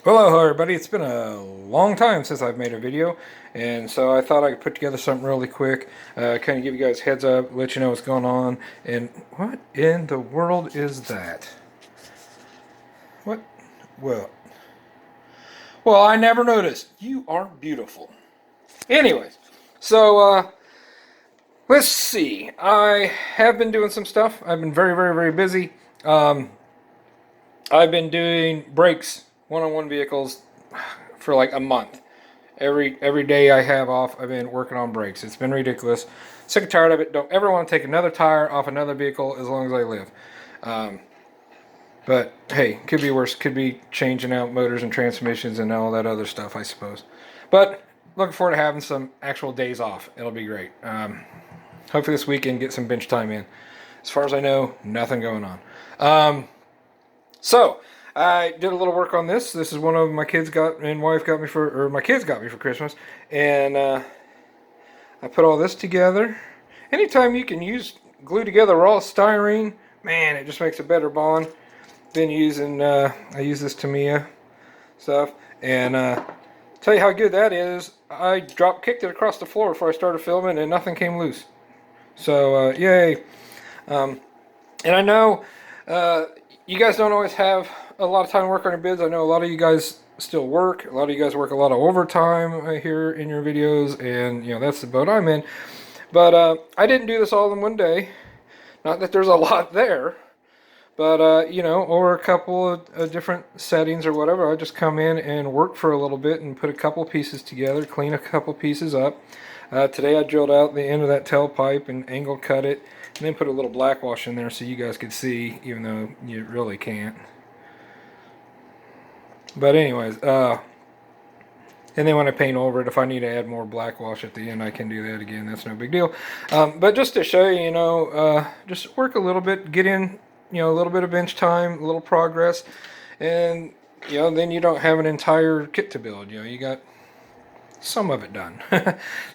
Well, hello everybody. It's been a long time since I've made a video, and so I thought I could put together something really quick, kind of give you guys a heads up, let you know what's going on. And what in the world is that? What? Well, well, I never noticed. You are beautiful. Anyways, so let's see. I have been doing some stuff. I've been very, very, very busy. I've been doing brakes, one-on-one vehicles, for like a month. Every day I have off, I've been working on brakes. It's been ridiculous. Sick and tired of it. Don't ever want to take another tire off another vehicle as long as I live. But hey, could be worse. Could be changing out motors and transmissions and all that other stuff, I suppose. But looking forward to having some actual days off. It'll be great. Hopefully this weekend get some bench time in. As far as I know, nothing going on. So I did a little work on this. This is one of my kids got and wife got me for, or my kids got me for Christmas, and I put all this together. Anytime you can use glue together raw styrene, man, it just makes a better bond. Been using I use this Tamiya stuff, and tell you how good that is. I kicked it across the floor before I started filming, and nothing came loose. So yay! And I know you guys don't always have a lot of time to work on your bids. I know a lot of you guys still work. A lot of you guys work a lot of overtime, I hear in your videos, and you know that's the boat I'm in. But I didn't do this all in one day. Not that there's a lot there, but you know, over a couple of different settings or whatever, I just come in and work for a little bit and put a couple pieces together, clean a couple pieces up. Today I drilled out the end of that tailpipe and angle cut it, and then put a little black wash in there so you guys could see, even though you really can't. But anyways, and then when I paint over it, if I need to add more black wash at the end, I can do that again. That's no big deal. But just to show you, you know, just work a little bit, get in, you know, a little bit of bench time, a little progress, and you know, then you don't have an entire kit to build. You know, you got some of it done.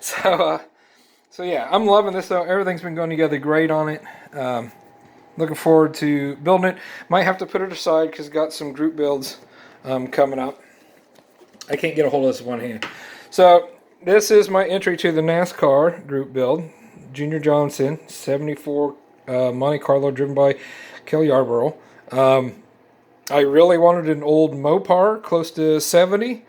So yeah, I'm loving this though. Everything's been going together great on it. Looking forward to building it. Might have to put it aside because got some group builds coming up. I can't get a hold of this with one hand. So this is my entry to the NASCAR group build. Junior Johnson, 74 Monte Carlo, driven by Kelly Yarborough. I really wanted an old Mopar close to 70.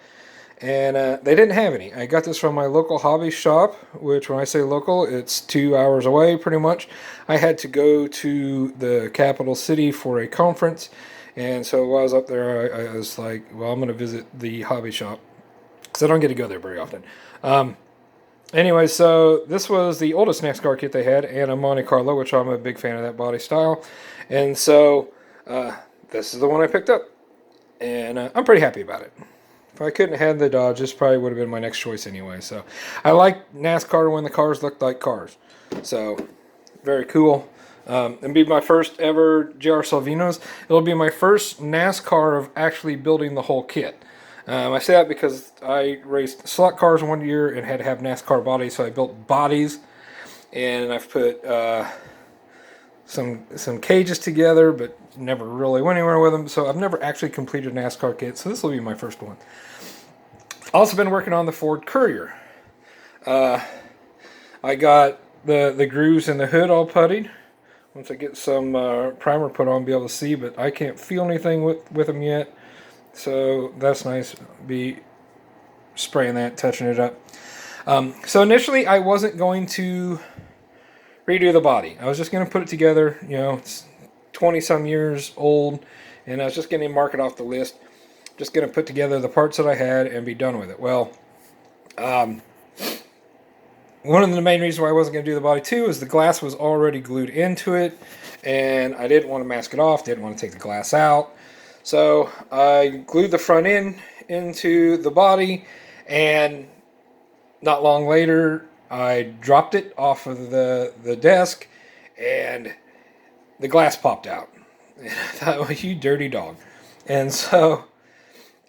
And they didn't have any. I got this from my local hobby shop, which when I say local, it's 2 hours away pretty much. I had to go to the capital city for a conference, and so while I was up there, I was like, well, I'm going to visit the hobby shop, because I don't get to go there very often. Anyway, so this was the oldest NASCAR kit they had, and a Monte Carlo, which I'm a big fan of that body style. And so this is the one I picked up, and I'm pretty happy about it. If I couldn't have had the Dodge, this probably would have been my next choice anyway. So I like NASCAR when the cars looked like cars. So very cool. It'll be my first ever GR Salvinos. It'll be my first NASCAR of actually building the whole kit. I say that because I raced slot cars one year and had to have NASCAR bodies, so I built bodies, and I've put some cages together, but never really went anywhere with them. So I've never actually completed a NASCAR kit, so this will be my first one. Also been working on the Ford Courier. I got the grooves in the hood all puttied. Once I get some primer put on, I'll be able to see, but I can't feel anything with them yet. So that's nice. Be spraying that, touching it up. So initially I wasn't going to redo the body. I was just going to put it together. You know, it's 20 some years old, and I was just going to mark it off the list. Just going to put together the parts that I had and be done with it. Well, one of the main reasons why I wasn't going to do the body too is the glass was already glued into it, and I didn't want to mask it off, didn't want to take the glass out. So I glued the front end into the body, and not long later I dropped it off of the desk, and the glass popped out. And I thought, well, you dirty dog. And so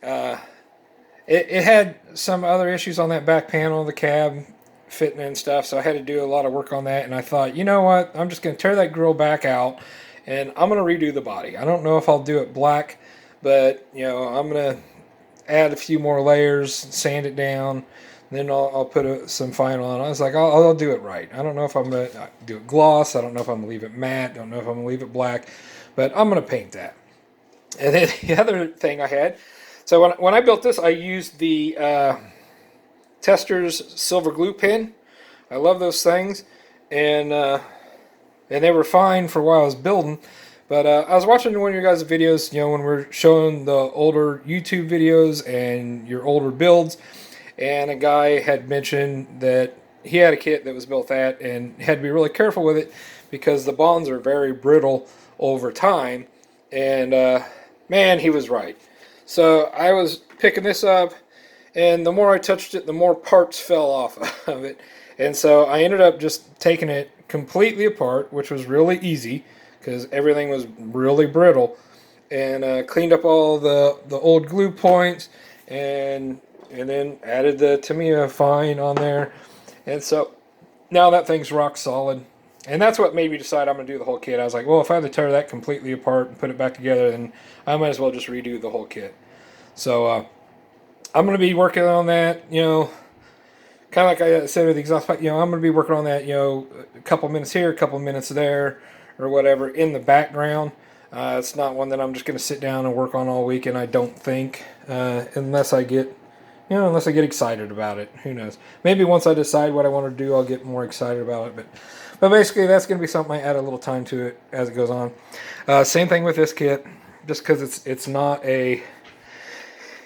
it had some other issues on that back panel of the cab fitting and stuff, so I had to do a lot of work on that. And I thought, you know what, I'm just going to tear that grill back out, and I'm going to redo the body. I don't know if I'll do it black, but you know, I'm going to add a few more layers, sand it down, then I'll put some final on. I was like, I'll do it right. I don't know if I'm going to do it gloss. I don't know if I'm going to leave it matte. Don't know if I'm going to leave it black. But I'm going to paint that. And then the other thing I had, so when I built this, I used the Tester's silver glue pen. I love those things. And they were fine for while I was building. But I was watching one of your guys' videos, you know, when we're showing the older YouTube videos and your older builds. And a guy had mentioned that he had a kit that was built that and had to be really careful with it because the bonds are very brittle over time. And man, he was right. So I was picking this up, and the more I touched it, the more parts fell off of it. And so I ended up just taking it completely apart, which was really easy because everything was really brittle, and cleaned up all the old glue points, and then added the Tamiya fine on there. And so now that thing's rock solid. And that's what made me decide I'm going to do the whole kit. I was like, well, if I had to tear that completely apart and put it back together, then I might as well just redo the whole kit. So I'm going to be working on that, you know, kind of like I said with the exhaust pipe, you know, I'm going to be working on that, you know, a couple minutes here, a couple minutes there, or whatever, in the background. It's not one that I'm just going to sit down and work on all weekend, I don't think, unless I get excited about it. Who knows? Maybe once I decide what I want to do, I'll get more excited about it. But basically, that's going to be something I add a little time to it as it goes on. Same thing with this kit, just because it's not a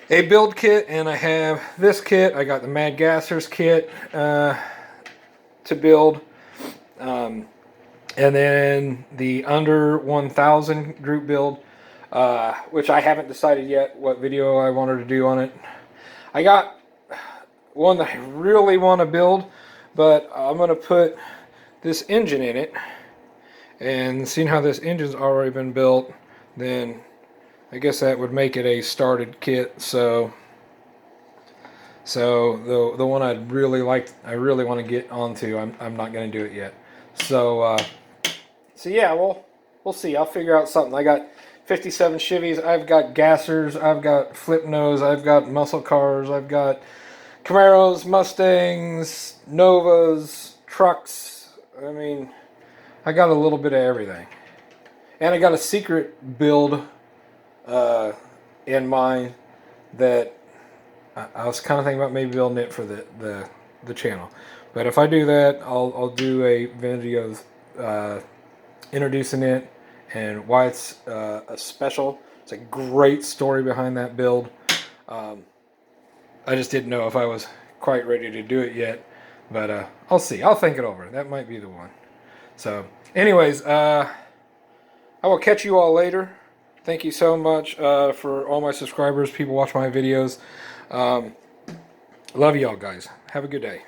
build kit, and I have this kit. I got the Mad Gassers kit to build, and then the under 1000 group build, which I haven't decided yet what video I wanted to do on it. I got one that I really want to build, but I'm going to put this engine in it, and seeing how this engine's already been built, then I guess that would make it a started kit. So the one I really want to get onto, I'm not going to do it yet. So yeah, we'll see. I'll figure out something. I got 57 Chevys, I've got Gassers, I've got flip nose, I've got muscle cars, I've got Camaros, Mustangs, Novas, trucks. I mean, I got a little bit of everything. And I got a secret build in mind that I was kind of thinking about maybe building it for the channel. But if I do that, I'll do a video introducing it and why it's a special. It's a great story behind that build. I just didn't know if I was quite ready to do it yet, but I'll see. I'll think it over. That might be the one. So anyways, I will catch you all later. Thank you so much for all my subscribers, people watch my videos. Love y'all guys. Have a good day.